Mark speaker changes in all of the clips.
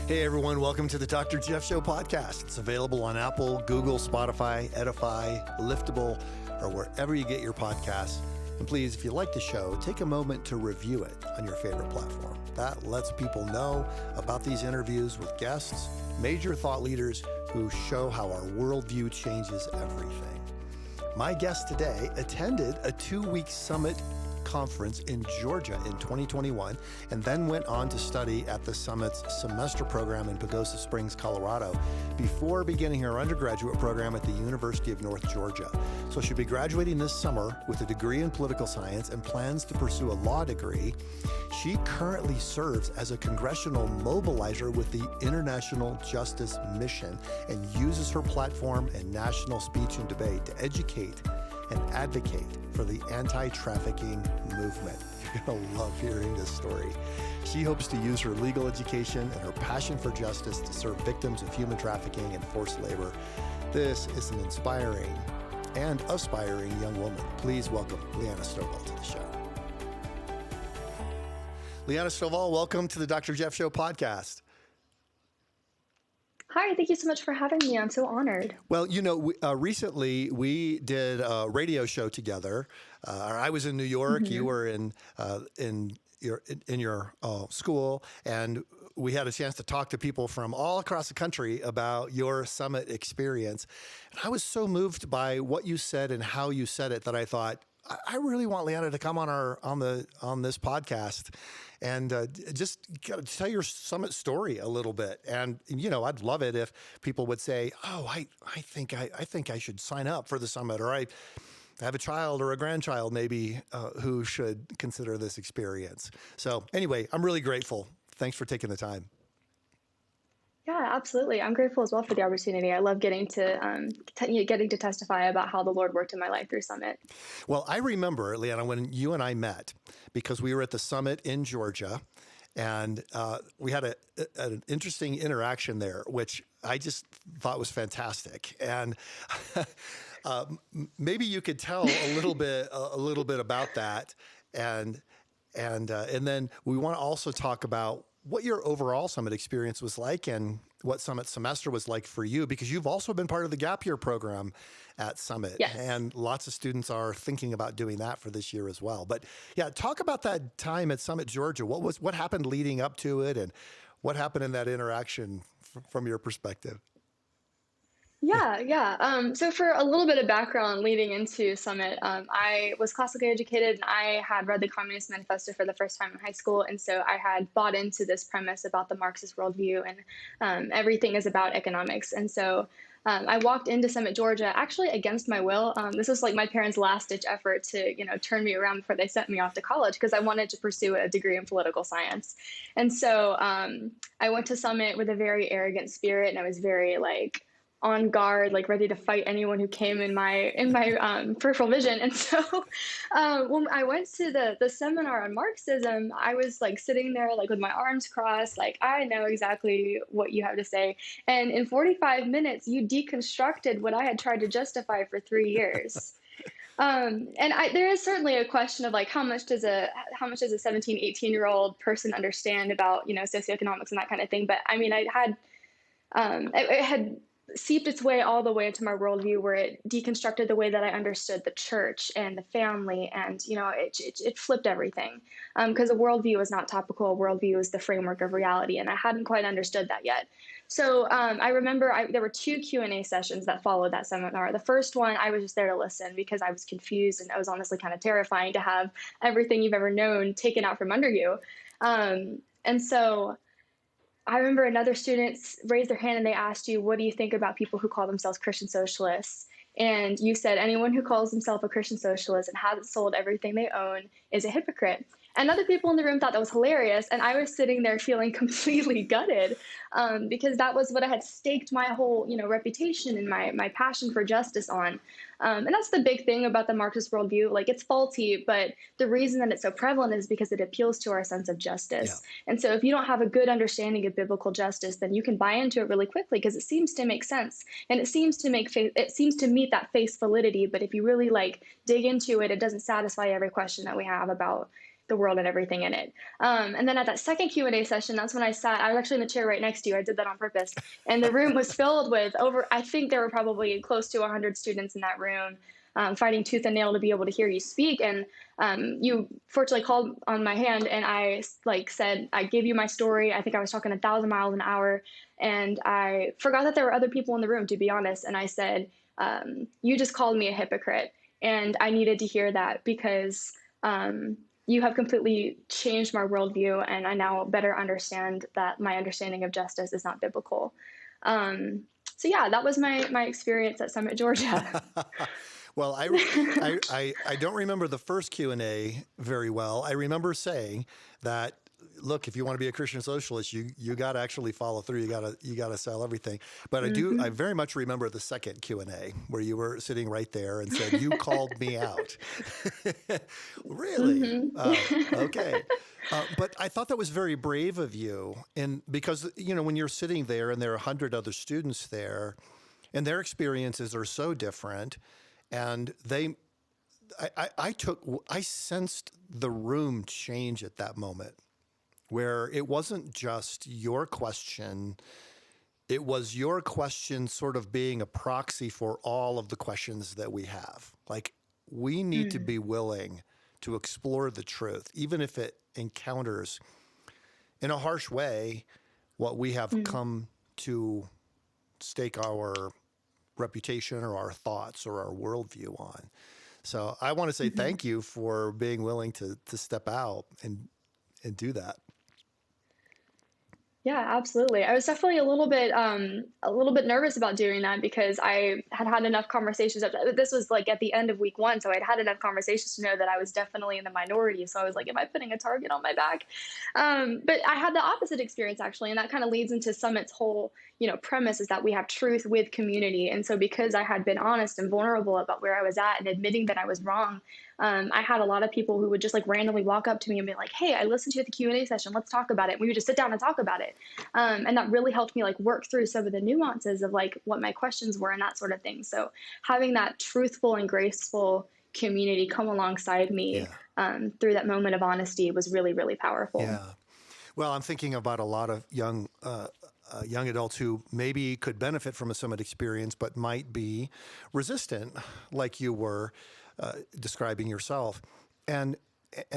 Speaker 1: Hey everyone, welcome to the Dr. Jeff Show podcast. It's available on Apple, Google, Spotify, Edify, Liftable, or wherever you get your podcasts. And please, if you like the show, take a moment to review it on your favorite platform. That lets people know about these interviews with guests, major thought leaders who show how our worldview changes everything. My guest today attended a 2-week summit conference in Georgia in 2021, and then went on to study at the summit's semester program in Pagosa Springs, Colorado, before beginning her undergraduate program at the University of North Georgia. So she'll be graduating this summer with a degree in political science and plans to pursue a law degree. She currently serves as a congressional mobilizer with the International Justice Mission and uses her platform and national speech and debate to educate and advocate for the anti-trafficking movement. You're going to love hearing this story. She hopes to use her legal education and her passion for justice to serve victims of human trafficking and forced labor. This is an inspiring and aspiring young woman. Please welcome Liana Stovall to the show. Liana Stovall, welcome to the Dr. Jeff Show podcast.
Speaker 2: Hi, thank you so much for having me. I'm so honored.
Speaker 1: Well, recently we did a radio show together. I was in New York. You were in your school, and we had a chance to talk to people from all across the country about your summit experience. And I was so moved by what you said and how you said it that I thought, I really want Liana to come on this podcast and just tell your summit story a little bit. And I'd love it if people would say, "Oh, I think I should sign up for the summit," or I have a child or a grandchild maybe who should consider this experience. So anyway, I'm really grateful. Thanks for taking the time.
Speaker 2: Yeah, absolutely. I'm grateful as well for the opportunity. I love getting to testify about how the Lord worked in my life through Summit.
Speaker 1: Well, I remember, Liana, when you and I met, because we were at the summit in Georgia, and we had an interesting interaction there, which I just thought was fantastic. And maybe you could tell a little bit about that, and then we want to also talk about what your overall summit experience was like and what summit semester was like for you, because you've also been part of the gap year program at Summit.
Speaker 2: Yes.
Speaker 1: And lots of students are thinking about doing that for this year as well. But yeah, talk about that time at Summit, Georgia. What happened leading up to it, and what happened in that interaction from your perspective?
Speaker 2: Yeah. So for a little bit of background leading into Summit, I was classically educated and I had read the Communist Manifesto for the first time in high school. And so I had bought into this premise about the Marxist worldview and everything is about economics. And so I walked into Summit, Georgia, actually against my will. This was like my parents' last-ditch effort to, turn me around before they sent me off to college because I wanted to pursue a degree in political science. And so I went to Summit with a very arrogant spirit, and I was very on guard, ready to fight anyone who came in my peripheral vision. And so when I went to the seminar on Marxism, I was sitting there with my arms crossed, I know exactly what you have to say. And in 45 minutes, you deconstructed what I had tried to justify for 3 years. There is certainly a question of how much does a 17, 18-year-old person understand about, socioeconomics and that kind of thing. But I mean, it had seeped its way all the way into my worldview, where it deconstructed the way that I understood the church and the family, and it flipped everything. Because a worldview is not topical. A worldview is the framework of reality, and I hadn't quite understood that yet. So I remember there were 2 Q&A sessions that followed that seminar. The first one, I was just there to listen because I was confused, and it was honestly kind of terrifying to have everything you've ever known taken out from under you. And so I remember another student raised their hand and they asked you, "What do you think about people who call themselves Christian socialists?" And you said, "Anyone who calls himself a Christian socialist and hasn't sold everything they own is a hypocrite." And other people in the room thought that was hilarious. And I was sitting there feeling completely gutted because that was what I had staked my whole, reputation and my passion for justice on. And that's the big thing about the Marxist worldview. It's faulty, but the reason that it's so prevalent is because it appeals to our sense of justice. Yeah. And so if you don't have a good understanding of biblical justice, then you can buy into it really quickly because it seems to make sense. And it seems to meet that faith's validity. But if you really dig into it, it doesn't satisfy every question that we have about the world and everything in it. And then at that second Q&A session, that's when I was actually in the chair right next to you. I did that on purpose. And the room was filled with I think there were probably close to 100 students in that room, fighting tooth and nail to be able to hear you speak. And you fortunately called on my hand, and I said, I gave you my story. I think I was talking 1,000 miles an hour, and I forgot that there were other people in the room, to be honest. And I said, you just called me a hypocrite. And I needed to hear that because you have completely changed my worldview, and I now better understand that my understanding of justice is not biblical. So yeah, that was my experience at Summit, Georgia.
Speaker 1: Well, I don't remember the first Q&A very well. I remember saying that, look, if you want to be a Christian socialist, you got to actually follow through. You got to sell everything. But I very much remember the second Q&A where you were sitting right there and said, you called me out. Really? Okay. But I thought that was very brave of you. And because, when you're sitting there and there are 100 other students there and their experiences are so different, and I sensed the room change at that moment, where it wasn't just your question, it was your question sort of being a proxy for all of the questions that we have. Like, we need to be willing to explore the truth, even if it encounters, in a harsh way, what we have come to stake our reputation or our thoughts or our worldview on. So I want to say thank you for being willing to step out and do that.
Speaker 2: Yeah, absolutely. I was definitely a little bit nervous about doing that because I had enough conversations. This was like at the end of week one, so I'd had enough conversations to know that I was definitely in the minority. So I was like, "Am I putting a target on my back?" But I had the opposite experience actually, and that kind of leads into Summit's whole, premise is that we have truth with community. And so because I had been honest and vulnerable about where I was at and admitting that I was wrong, I had a lot of people who would just like randomly walk up to me and be like, "Hey, I listened to you at the Q&A session. Let's talk about it." And we would just sit down and talk about it. And that really helped me like work through some of the nuances of like what my questions were and that sort of thing. So having that truthful and graceful community come alongside me through that moment of honesty was really, really powerful.
Speaker 1: Yeah. Well, I'm thinking about a lot of young adults who maybe could benefit from a Summit experience, but might be resistant, like you were describing yourself, and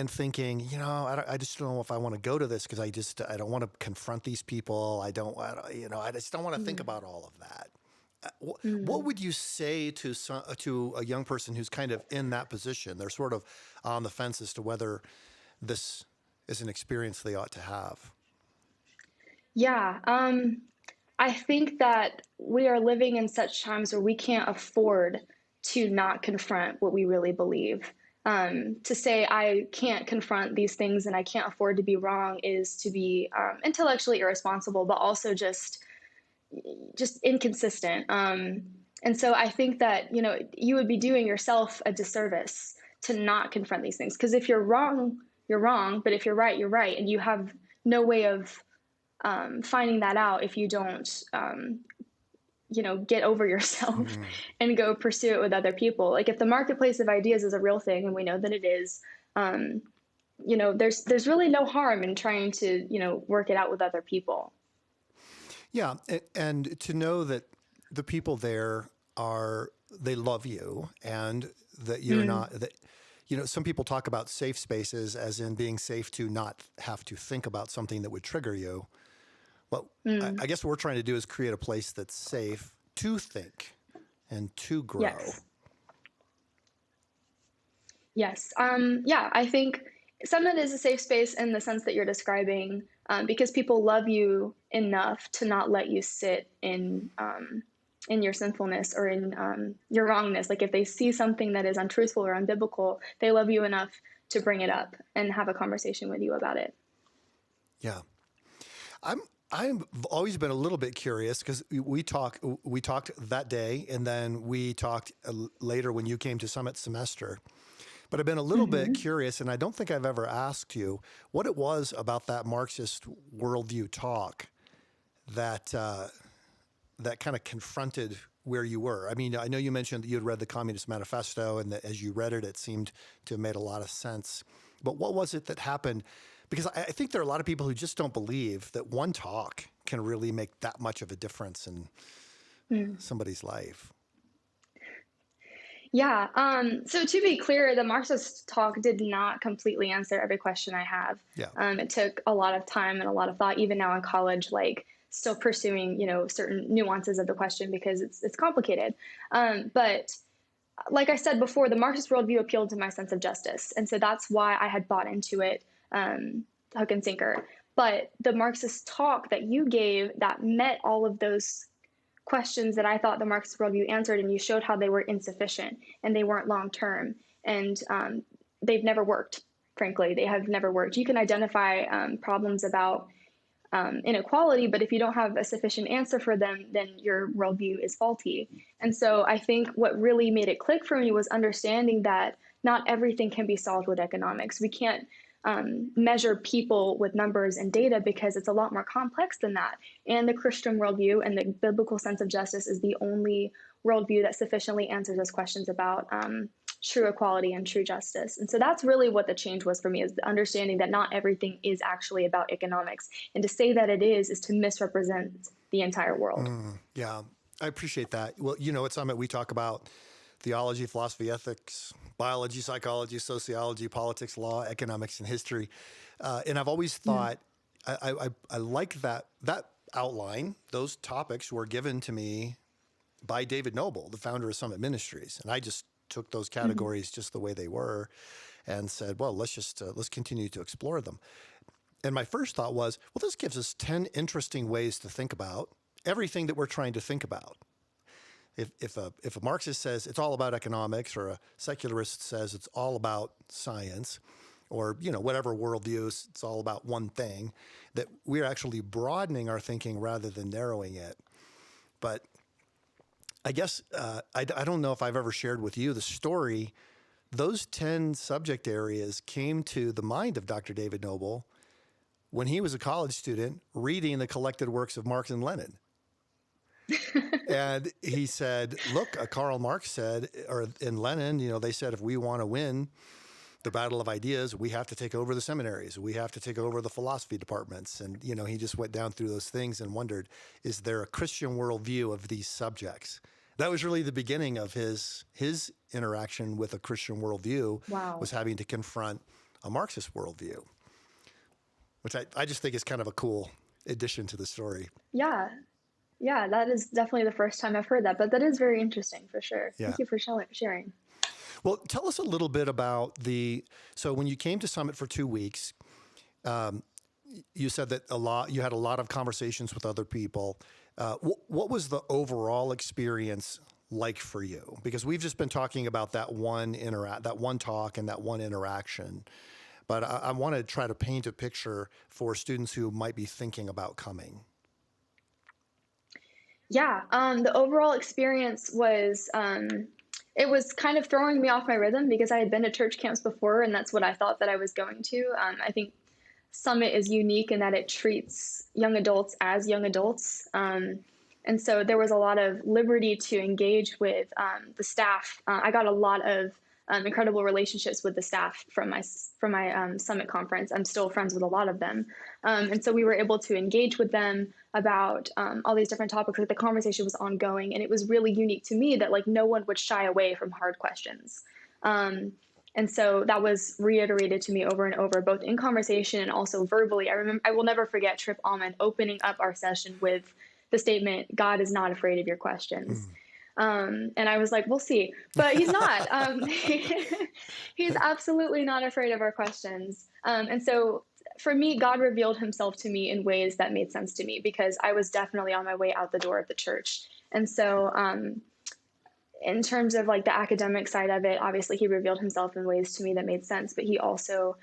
Speaker 1: thinking, I just don't know if I want to go to this because I don't want to confront these people. I just don't want to think about all of that. What would you say to a young person who's kind of in that position? They're sort of on the fence as to whether this is an experience they ought to have.
Speaker 2: Yeah. I think that we are living in such times where we can't afford to not confront what we really believe. To say I can't confront these things and I can't afford to be wrong is to be intellectually irresponsible, but also just inconsistent. And so I think that you would be doing yourself a disservice to not confront these things, because if you're wrong, you're wrong, but if you're right, you're right, and you have no way of finding that out if you don't get over yourself and go pursue it with other people. Like if the marketplace of ideas is a real thing, and we know that it is, there's really no harm in trying to work it out with other people.
Speaker 1: Yeah, and to know that the people there they love you, and that you're not that. Some people talk about safe spaces as in being safe to not have to think about something that would trigger you. Well, I guess what we're trying to do is create a place that's safe to think and to grow.
Speaker 2: Yes. Yeah, I think Summit is a safe space in the sense that you're describing, because people love you enough to not let you sit in your sinfulness or in your wrongness. Like if they see something that is untruthful or unbiblical, they love you enough to bring it up and have a conversation with you about it.
Speaker 1: Yeah. I've always been a little bit curious because we talked that day, and then we talked later when you came to Summit semester. But I've been a little bit curious, and I don't think I've ever asked you what it was about that Marxist worldview talk that kind of confronted where you were. I mean, I know you mentioned that you had read the Communist Manifesto, and that as you read it, it seemed to have made a lot of sense. but what was it that happened? Because I think there are a lot of people who just don't believe that one talk can really make that much of a difference in somebody's life.
Speaker 2: Yeah. So to be clear, the Marxist talk did not completely answer every question I have.
Speaker 1: Yeah.
Speaker 2: It took a lot of time and a lot of thought, even now in college, like still pursuing, certain nuances of the question because it's complicated. But like I said before, the Marxist worldview appealed to my sense of justice. And so that's why I had bought into it, hook and sinker. But the Marxist talk that you gave that met all of those questions that I thought the Marxist worldview answered, and you showed how they were insufficient and they weren't long term, and they've never worked. Frankly, they have never worked. You can identify problems about inequality, but if you don't have a sufficient answer for them, then your worldview is faulty. And so I think what really made it click for me was understanding that not everything can be solved with economics. We can't measure people with numbers and data because it's a lot more complex than that. And the Christian worldview and the biblical sense of justice is the only worldview that sufficiently answers those questions about true equality and true justice. And so that's really what the change was for me, is the understanding that not everything is actually about economics. And to say that it is to misrepresent the entire world.
Speaker 1: Yeah, I appreciate that. Well, at Summit, we talk about theology, philosophy, ethics, biology, psychology, sociology, politics, law, economics, and history. And I've always thought I like that outline. Those topics were given to me by David Noble, the founder of Summit Ministries, and I just took those categories just the way they were, and said, "Well, let's continue to explore them." And my first thought was, well, this gives us 10 interesting ways to think about everything that we're trying to think about. If a Marxist says it's all about economics, or a secularist says it's all about science, or whatever worldviews, it's all about one thing, that we're actually broadening our thinking rather than narrowing it. But I guess I don't know if I've ever shared with you the story. Those 10 subject areas came to the mind of Dr. David Noble when he was a college student reading the collected works of Marx and Lenin. And he said, look, Karl Marx said, or in Lenin, they said, if we want to win the battle of ideas, we have to take over the seminaries. We have to take over the philosophy departments. And, he just went down through those things and wondered, is there a Christian worldview of these subjects? That was really the beginning of his interaction with a Christian worldview.
Speaker 2: Wow.
Speaker 1: Was having to confront a Marxist worldview, which I just think is kind of a cool addition to the story.
Speaker 2: Yeah. Yeah, that is definitely the first time I've heard that, but that is very interesting for sure.
Speaker 1: Yeah.
Speaker 2: Thank you for sharing.
Speaker 1: Well, tell us a little bit about so when you came to Summit for 2 weeks, you said that you had a lot of conversations with other people. What was the overall experience like for you? Because we've just been talking about that one talk and that one interaction, but I want to try to paint a picture for students who might be thinking about coming.
Speaker 2: Yeah, the overall experience was, it was kind of throwing me off my rhythm because I had been to church camps before, and that's what I thought that I was going to. I think Summit is unique in that it treats young adults as young adults. And so there was a lot of liberty to engage with the staff. I got a lot of incredible relationships with the staff from my Summit conference. I'm still friends with a lot of them. And so we were able to engage with them about all these different topics. Like the conversation was ongoing, and it was really unique to me that like no one would shy away from hard questions. And so that was reiterated to me over and over, both in conversation and also verbally. I will never forget Trip Almond opening up our session with the statement, "God is not afraid of your questions." And I was like, we'll see. But he's not. He's absolutely not afraid of our questions. And so for me, God revealed himself to me in ways that made sense to me because I was definitely on my way out the door of the church. And so in terms of like the academic side of it, obviously he revealed himself in ways to me that made sense, but he also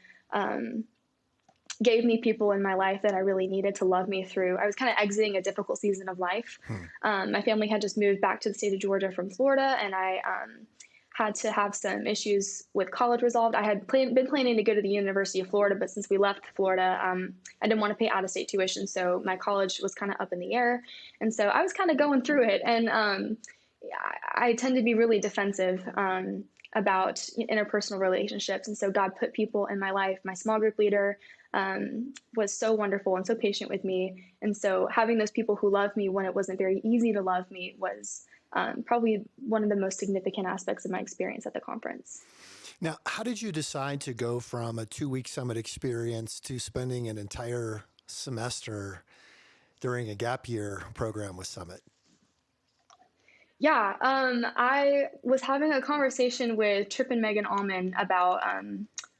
Speaker 2: gave me people in my life that I really needed to love me through. I was kind of exiting a difficult season of life. My family had just moved back to the state of Georgia from Florida, and I had to have some issues with college resolved. I had been planning to go to the University of Florida, but since we left Florida, I didn't want to pay out-of-state tuition, so my college was kind of up in the air. And so I was kind of going through it, and I tend to be really defensive. about interpersonal relationships. And so God put people in my life. My small group leader was so wonderful and so patient with me. And so having those people who loved me when it wasn't very easy to love me was probably one of the most significant aspects of my experience at the conference.
Speaker 1: Now, how did you decide to go from a 2-week summit experience to spending an entire semester during a gap year program with Summit?
Speaker 2: Yeah, I was having a conversation with Trip and Megan Allman about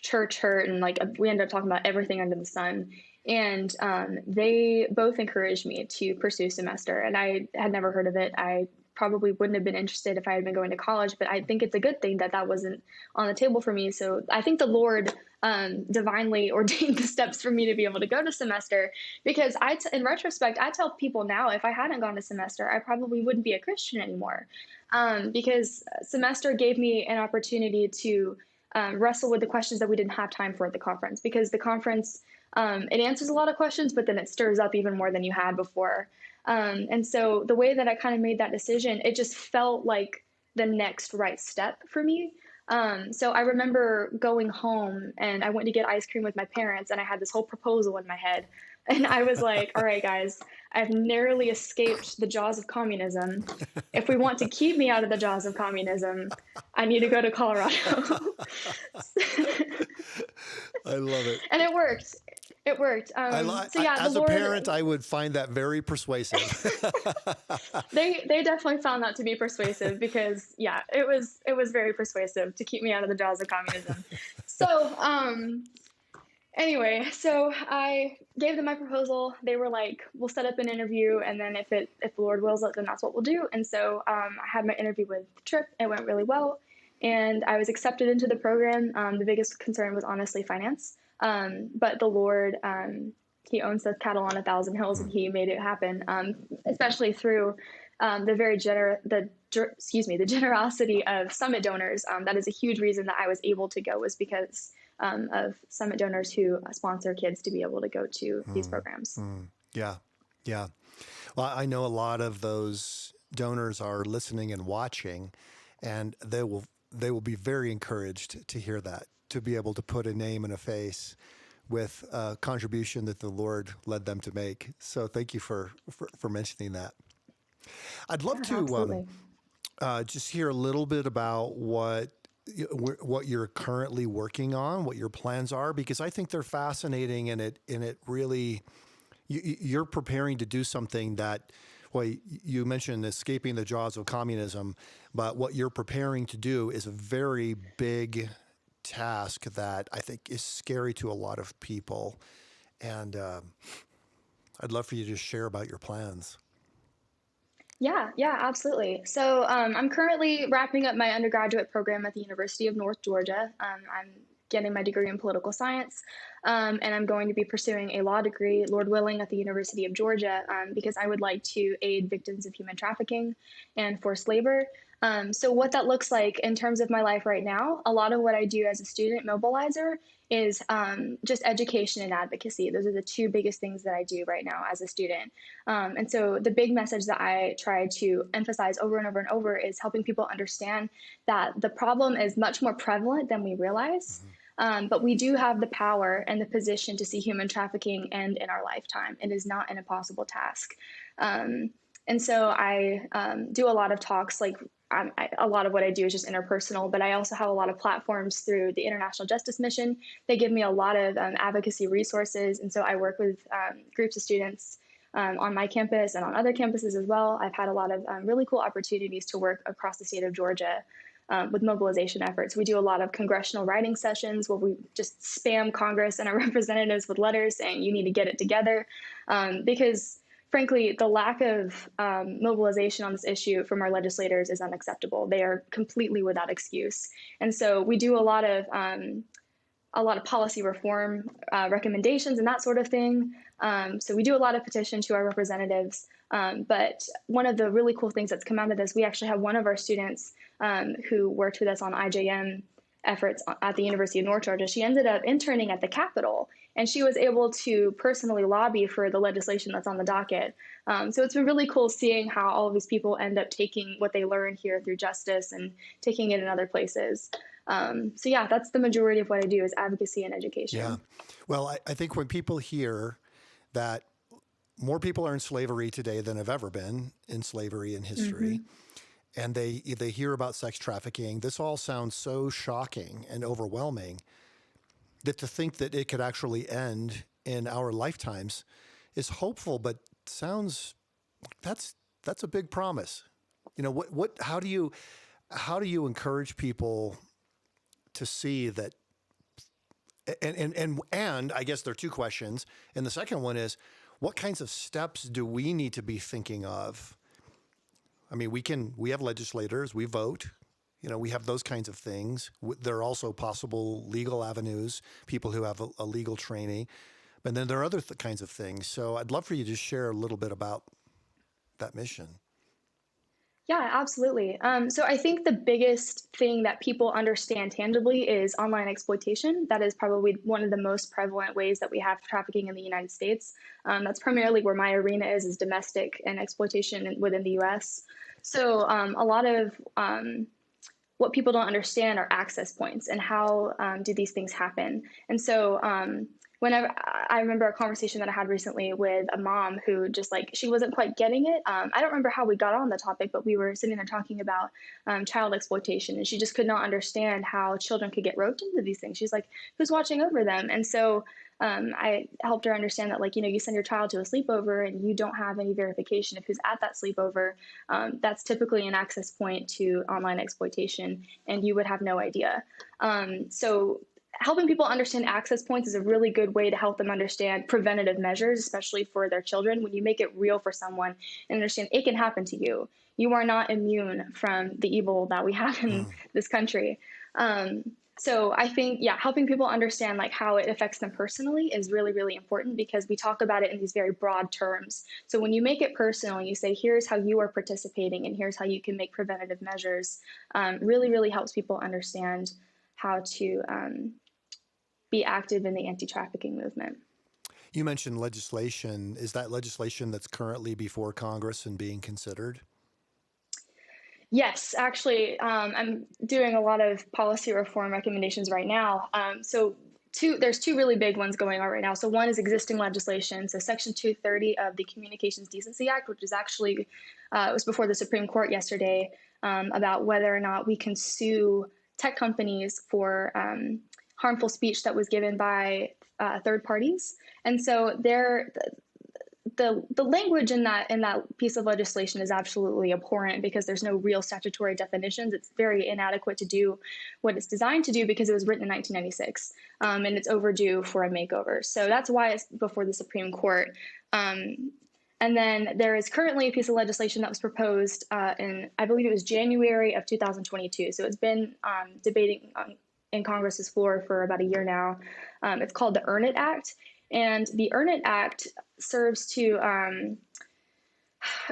Speaker 2: church hurt, and like we ended up talking about everything under the sun. And they both encouraged me to pursue semester, and I had never heard of it. I probably wouldn't have been interested if I had been going to college, but I think it's a good thing that that wasn't on the table for me. So I think the Lord divinely ordained the steps for me to be able to go to semester, because in retrospect, I tell people now, if I hadn't gone to semester, I probably wouldn't be a Christian anymore, because semester gave me an opportunity to wrestle with the questions that we didn't have time for at the conference, because the conference, it answers a lot of questions, but then it stirs up even more than you had before. And so the way that I kind of made that decision, it just felt like the next right step for me. So I remember going home and I went to get ice cream with my parents, and I had this whole proposal in my head. And I was like, all right, guys, I've narrowly escaped the jaws of communism. If we want to keep me out of the jaws of communism, I need to go to Colorado.
Speaker 1: I love it.
Speaker 2: And it worked. It worked. So yeah, the
Speaker 1: As a
Speaker 2: Lord,
Speaker 1: parent, I would find that very persuasive.
Speaker 2: they definitely found that to be persuasive, because yeah, it was very persuasive to keep me out of the jaws of communism. So anyway, so I gave them my proposal. They were like, we'll set up an interview, and then if the Lord wills it, then that's what we'll do. And so I had my interview with Trip. It went really well, and I was accepted into the program. The biggest concern was honestly finance, but the Lord, he owns the cattle on 1,000 hills, and he made it happen, especially through the generosity of Summit donors. That is a huge reason that I was able to go, was because of Summit donors who sponsor kids to be able to go to these programs.
Speaker 1: Yeah. Yeah. Well, I know a lot of those donors are listening and watching, and they will be very encouraged to hear that, to be able to put a name and a face with a contribution that the Lord led them to make. So thank you for mentioning that. I'd love to just hear a little bit about what you're currently working on, what your plans are, because I think they're fascinating, and it really, you're preparing to do something that, well, you mentioned escaping the jaws of communism, but what you're preparing to do is a very big task that I think is scary to a lot of people. And I'd love for you to share about your plans.
Speaker 2: Yeah, absolutely. So I'm currently wrapping up my undergraduate program at the University of North Georgia. I'm getting my degree in political science, and I'm going to be pursuing a law degree, Lord willing, at the University of Georgia, because I would like to aid victims of human trafficking and forced labor. So what that looks like in terms of my life right now, a lot of what I do as a student mobilizer is just education and advocacy. Those are the two biggest things that I do right now as a student. And so the big message that I try to emphasize over and over and over is helping people understand that the problem is much more prevalent than we realize. But we do have the power and the position to see human trafficking end in our lifetime. It is not an impossible task. And so I do a lot of talks, like a lot of what I do is just interpersonal, but I also have a lot of platforms through the International Justice Mission. They give me a lot of advocacy resources. And so I work with groups of students on my campus and on other campuses as well. I've had a lot of really cool opportunities to work across the state of Georgia with mobilization efforts. We do a lot of congressional writing sessions where we just spam Congress and our representatives with letters saying you need to get it together, because frankly, the lack of mobilization on this issue from our legislators is unacceptable. They are completely without excuse. And so we do a lot of policy reform recommendations and that sort of thing. So we do a lot of petition to our representatives. But one of the really cool things that's come out of this, we actually have one of our students who worked with us on IJM efforts at the University of North Georgia, she ended up interning at the Capitol, and she was able to personally lobby for the legislation that's on the docket. So it's been really cool seeing how all of these people end up taking what they learned here through justice and taking it in other places. So yeah, that's the majority of what I do is advocacy and
Speaker 1: Yeah.
Speaker 2: education.
Speaker 1: Well, I think when people hear that more people are in slavery today than have ever been in slavery in history,
Speaker 2: Hmm.
Speaker 1: and they hear about sex trafficking, this all sounds so shocking and overwhelming that to think that it could actually end in our lifetimes is hopeful, but sounds that's a big promise. You know, how do you encourage people to see that? And I guess there are two questions. And the second one is, what kinds of steps do we need to be thinking of? I mean, we have legislators, we vote, you know, we have those kinds of things. There are also possible legal avenues, people who have a legal training, and then there are other kinds of things. So I'd love for you to share a little bit about that mission.
Speaker 2: Yeah, absolutely. So I think the biggest thing that people understand tangibly is online exploitation. That is probably one of the most prevalent ways that we have trafficking in the United States. That's primarily where my arena is domestic and exploitation within the U.S. So a lot of what people don't understand are access points and how do these things happen. And so whenever I remember a conversation that I had recently with a mom who just like she wasn't quite getting it. I don't remember how we got on the topic, but we were sitting there talking about child exploitation, and she just could not understand how children could get roped into these things. She's like, "Who's watching over them?" And so I helped her understand that, like, you send your child to a sleepover and you don't have any verification of who's at that sleepover. That's typically an access point to online exploitation, and you would have no idea. So helping people understand access points is a really good way to help them understand preventative measures, especially for their children. When you make it real for someone and understand it can happen to you, you are not immune from the evil that we have in this country. Um, so I think, yeah, helping people understand like how it affects them personally is really, really important because we talk about it in these very broad terms. So when you make it personal, you say, here's how you are participating and here's how you can make preventative measures, really, really helps people understand how to be active in the anti-trafficking movement.
Speaker 1: You mentioned legislation. Is that legislation that's currently before Congress and being considered?
Speaker 2: Yes, actually, I'm doing a lot of policy reform recommendations right now. There's two really big ones going on right now. So one is existing legislation. So Section 230 of the Communications Decency Act, which is actually it was before the Supreme Court yesterday, about whether or not we can sue tech companies for harmful speech that was given by third parties. And so the language in that piece of legislation is absolutely abhorrent because there's no real statutory definitions. It's very inadequate to do what it's designed to do because it was written in 1996, and it's overdue for a makeover. So that's why it's before the Supreme Court. And then there is currently a piece of legislation that was proposed in, I believe it was January of 2022. So it's been debating in Congress's floor for about a year now. It's called the Earn It Act. And the Earn It Act serves to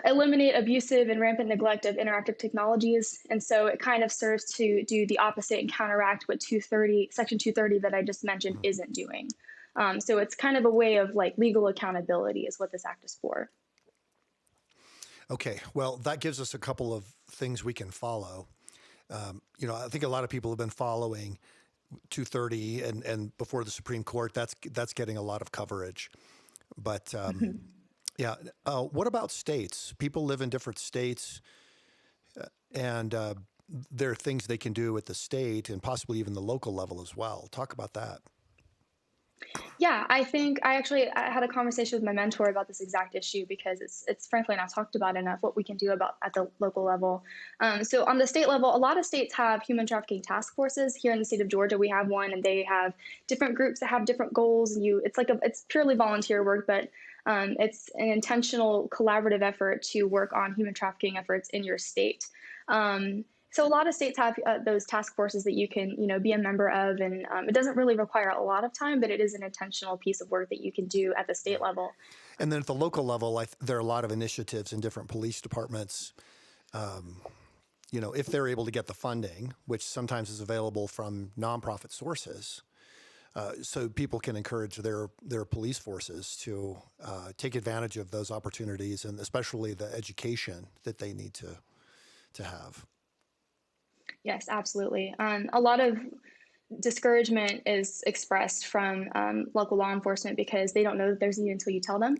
Speaker 2: eliminate abusive and rampant neglect of interactive technologies. And so it kind of serves to do the opposite and counteract what Section 230 that I just mentioned isn't doing. So it's kind of a way of like legal accountability is what this act is for.
Speaker 1: Okay, well, that gives us a couple of things we can follow. I think a lot of people have been following 230 and before the Supreme Court. That's getting a lot of coverage. But yeah, what about states? People live in different states, and there are things they can do at the state and possibly even the local level as well. Talk about that.
Speaker 2: Yeah, I think I had a conversation with my mentor about this exact issue because it's frankly not talked about enough what we can do about at the local level. So on the state level, a lot of states have human trafficking task forces. Here in the state of Georgia, we have one, and they have different groups that have different goals. And it's purely volunteer work, but it's an intentional collaborative effort to work on human trafficking efforts in your state. So a lot of states have those task forces that you can, be a member of, and it doesn't really require a lot of time, but it is an intentional piece of work that you can do at the state level.
Speaker 1: And then at the local level, there are a lot of initiatives in different police departments if they're able to get the funding, which sometimes is available from nonprofit sources, so people can encourage their police forces to take advantage of those opportunities, and especially the education that they need to have.
Speaker 2: Yes, absolutely. A lot of discouragement is expressed from local law enforcement because they don't know that there's need until you tell them.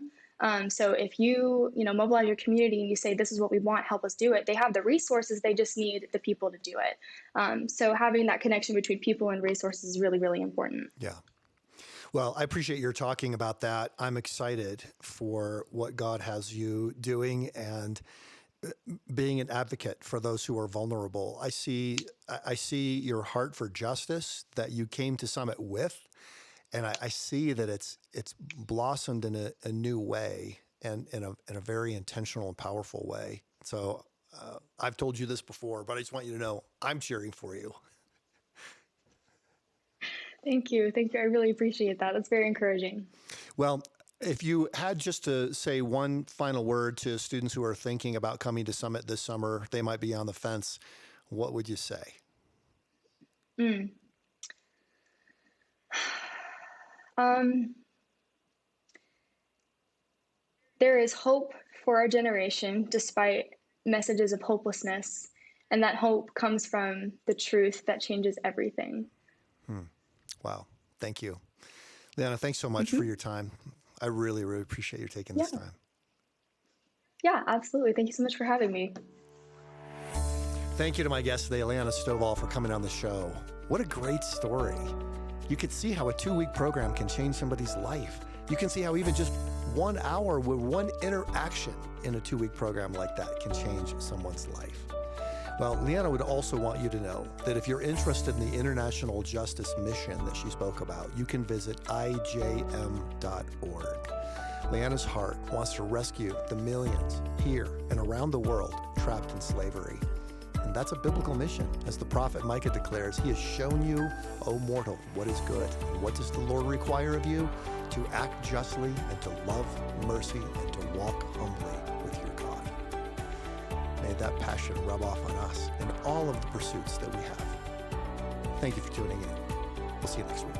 Speaker 2: So if you mobilize your community and you say, this is what we want, help us do it, they have the resources, they just need the people to do it. So having that connection between people and resources is really, really important.
Speaker 1: Yeah. Well, I appreciate your talking about that. I'm excited for what God has you doing and being an advocate for those who are vulnerable. I see your heart for justice that you came to Summit with, and I see that it's blossomed in a new way and in a very intentional and powerful way. So I've told you this before, but I just want you to know I'm cheering for you.
Speaker 2: Thank you. Thank you. I really appreciate that. That's very encouraging.
Speaker 1: Well, if you had just to say one final word to students who are thinking about coming to Summit this summer, they might be on the fence, what would you say?
Speaker 2: There is hope for our generation despite messages of hopelessness. And that hope comes from the truth that changes everything.
Speaker 1: Wow. Thank you. Liana, thanks so much for your time. I really, really appreciate you taking this time.
Speaker 2: Yeah, absolutely. Thank you so much for having me.
Speaker 1: Thank you to my guest today, Liana Stovall, for coming on the show. What a great story. You could see how a 2-week program can change somebody's life. You can see how even just 1 hour with one interaction in a 2-week program like that can change someone's life. Well, Liana would also want you to know that if you're interested in the international justice mission that she spoke about, you can visit ijm.org. Liana's heart wants to rescue the millions here and around the world trapped in slavery. And that's a biblical mission. As the prophet Micah declares, he has shown you, O mortal, what is good. And what does the Lord require of you? To act justly and to love mercy and to walk humbly with your God. May that passion rub off on us in all of the pursuits that we have. Thank you for tuning in. We'll see you next week.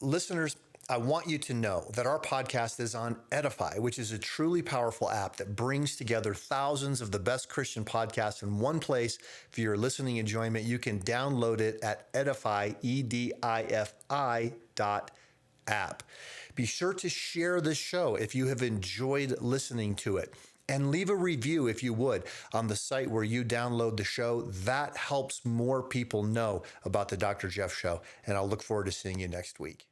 Speaker 1: Listeners, I want you to know that our podcast is on Edify, which is a truly powerful app that brings together thousands of the best Christian podcasts in one place for your listening enjoyment. You can download it at Edify, EDIFI.app. Be sure to share this show if you have enjoyed listening to it. And leave a review, if you would, on the site where you download the show. That helps more people know about the Dr. Jeff Show. And I'll look forward to seeing you next week.